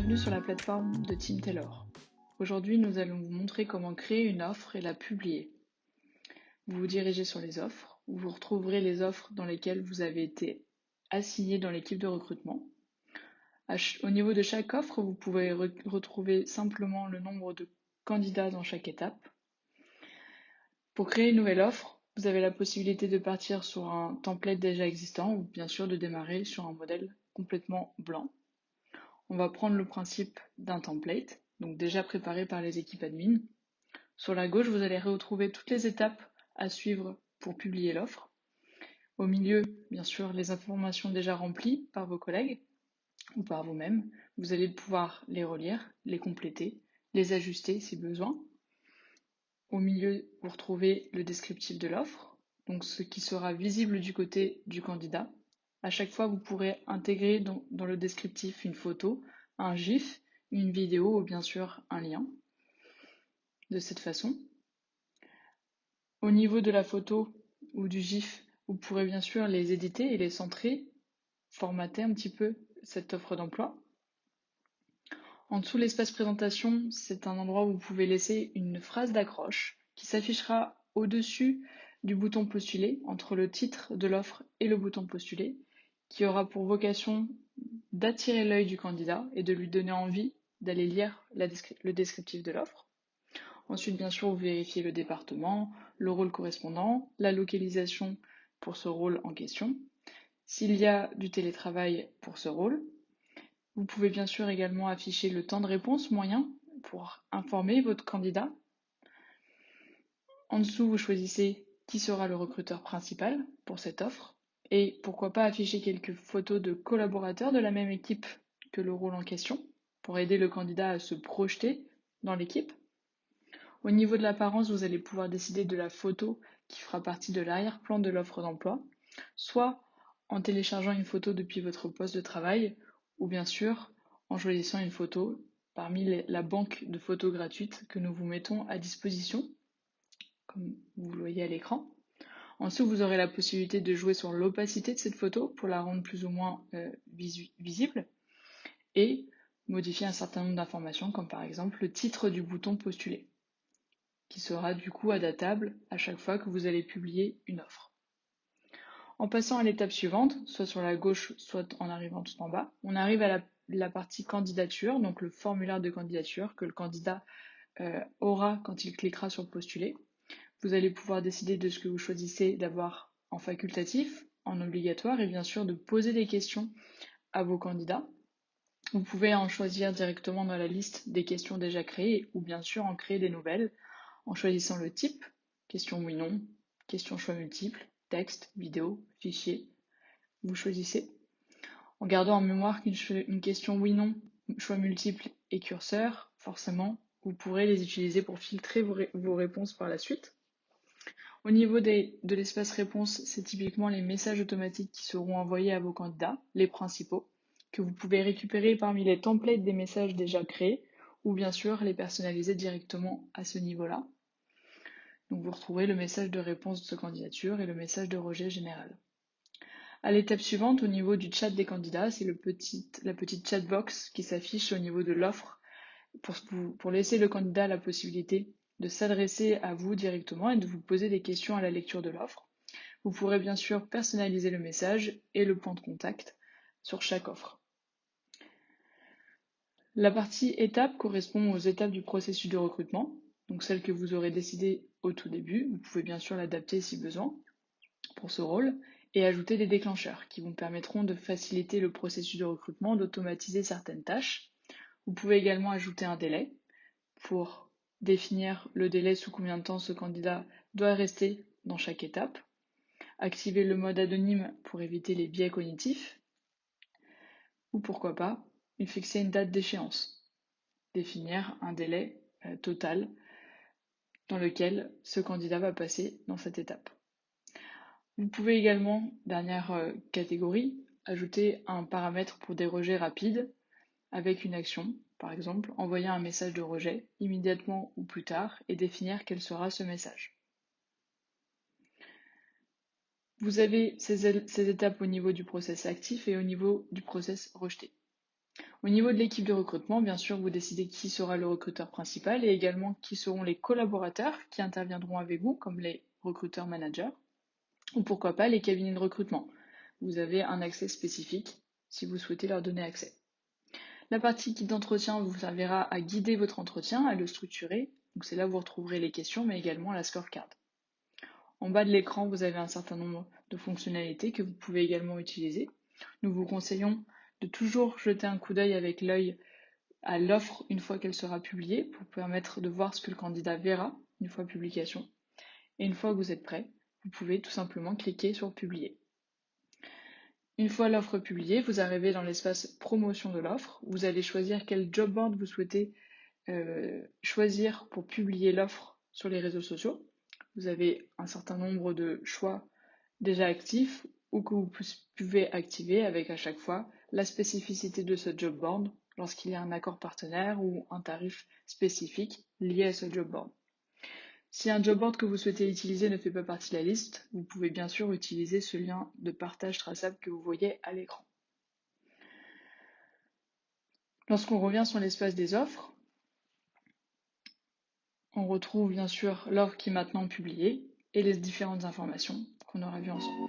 Bienvenue sur la plateforme de Team Taylor. Aujourd'hui, nous allons vous montrer comment créer une offre et la publier. Vous vous dirigez sur les offres, où vous retrouverez les offres dans lesquelles vous avez été assigné dans l'équipe de recrutement. Au niveau de chaque offre, vous pouvez retrouver simplement le nombre de candidats dans chaque étape. Pour créer une nouvelle offre, vous avez la possibilité de partir sur un template déjà existant ou bien sûr de démarrer sur un modèle complètement blanc. On va prendre le principe d'un template, donc déjà préparé par les équipes admin. Sur la gauche, vous allez retrouver toutes les étapes à suivre pour publier l'offre. Au milieu, bien sûr, les informations déjà remplies par vos collègues ou par vous-même. Vous allez pouvoir les relire, les compléter, les ajuster si besoin. Au milieu, vous retrouvez le descriptif de l'offre, donc ce qui sera visible du côté du candidat. À chaque fois, vous pourrez intégrer dans le descriptif une photo, un GIF, une vidéo ou bien sûr un lien. De cette façon. Au niveau de la photo ou du GIF, vous pourrez bien sûr les éditer et les centrer, formater un petit peu cette offre d'emploi. En dessous, l'espace présentation, c'est un endroit où vous pouvez laisser une phrase d'accroche qui s'affichera au-dessus du bouton postuler, entre le titre de l'offre et le bouton postuler, qui aura pour vocation d'attirer l'œil du candidat et de lui donner envie d'aller lire le descriptif de l'offre. Ensuite, bien sûr, vous vérifiez le département, le rôle correspondant, la localisation pour ce rôle en question, s'il y a du télétravail pour ce rôle. Vous pouvez bien sûr également afficher le temps de réponse moyen pour informer votre candidat. En dessous, vous choisissez qui sera le recruteur principal pour cette offre et pourquoi pas afficher quelques photos de collaborateurs de la même équipe que le rôle en question pour aider le candidat à se projeter dans l'équipe. Au niveau de l'apparence, vous allez pouvoir décider de la photo qui fera partie de l'arrière-plan de l'offre d'emploi, soit en téléchargeant une photo depuis votre poste de travail, ou bien sûr en choisissant une photo parmi la banque de photos gratuites que nous vous mettons à disposition, comme vous le voyez à l'écran. Ensuite, vous aurez la possibilité de jouer sur l'opacité de cette photo pour la rendre plus ou moins visible et modifier un certain nombre d'informations, comme par exemple le titre du bouton postuler, qui sera du coup adaptable à chaque fois que vous allez publier une offre. En passant à l'étape suivante, soit sur la gauche, soit en arrivant tout en bas, on arrive à la partie candidature, donc le formulaire de candidature que le candidat aura quand il cliquera sur postuler. Vous allez pouvoir décider de ce que vous choisissez d'avoir en facultatif, en obligatoire et bien sûr de poser des questions à vos candidats. Vous pouvez en choisir directement dans la liste des questions déjà créées ou bien sûr en créer des nouvelles en choisissant le type, question oui/non, question choix multiple, texte, vidéo, fichier. Vous choisissez. En gardant en mémoire qu'une question oui/non, choix multiple et curseur, forcément, vous pourrez les utiliser pour filtrer vos réponses par la suite. Au niveau de l'espace réponse, c'est typiquement les messages automatiques qui seront envoyés à vos candidats, les principaux, que vous pouvez récupérer parmi les templates des messages déjà créés, ou bien sûr les personnaliser directement à ce niveau-là. Donc vous retrouverez le message de réponse de candidature et le message de rejet général. À l'étape suivante, au niveau du chat des candidats, c'est la petite chatbox qui s'affiche au niveau de l'offre pour laisser le candidat la possibilité de s'adresser à vous directement et de vous poser des questions à la lecture de l'offre. Vous pourrez bien sûr personnaliser le message et le point de contact sur chaque offre. La partie étapes correspond aux étapes du processus de recrutement, donc celle que vous aurez décidée au tout début. Vous pouvez bien sûr l'adapter si besoin pour ce rôle et ajouter des déclencheurs qui vous permettront de faciliter le processus de recrutement, d'automatiser certaines tâches. Vous pouvez également ajouter un délai pour définir le délai sous combien de temps ce candidat doit rester dans chaque étape, activer le mode anonyme pour éviter les biais cognitifs, ou pourquoi pas, fixer une date d'échéance, définir un délai total dans lequel ce candidat va passer dans cette étape. Vous pouvez également, dernière catégorie, ajouter un paramètre pour des rejets rapides avec une action. Par exemple, envoyer un message de rejet immédiatement ou plus tard et définir quel sera ce message. Vous avez ces étapes au niveau du process actif et au niveau du process rejeté. Au niveau de l'équipe de recrutement, bien sûr, vous décidez qui sera le recruteur principal et également qui seront les collaborateurs qui interviendront avec vous, comme les recruteurs managers, ou pourquoi pas les cabinets de recrutement. Vous avez un accès spécifique si vous souhaitez leur donner accès. La partie guide d'entretien vous servira à guider votre entretien, à le structurer. Donc c'est là où vous retrouverez les questions, mais également la scorecard. En bas de l'écran, vous avez un certain nombre de fonctionnalités que vous pouvez également utiliser. Nous vous conseillons de toujours jeter un coup d'œil avec l'œil à l'offre une fois qu'elle sera publiée pour permettre de voir ce que le candidat verra une fois publication. Et une fois que vous êtes prêt, vous pouvez tout simplement cliquer sur publier. Une fois l'offre publiée, vous arrivez dans l'espace promotion de l'offre. Vous allez choisir quel job board vous souhaitez choisir pour publier l'offre sur les réseaux sociaux. Vous avez un certain nombre de choix déjà actifs ou que vous pouvez activer avec à chaque fois la spécificité de ce job board lorsqu'il y a un accord partenaire ou un tarif spécifique lié à ce job board. Si un job board que vous souhaitez utiliser ne fait pas partie de la liste, vous pouvez bien sûr utiliser ce lien de partage traçable que vous voyez à l'écran. Lorsqu'on revient sur l'espace des offres, on retrouve bien sûr l'offre qui est maintenant publiée et les différentes informations qu'on aura vues ensemble.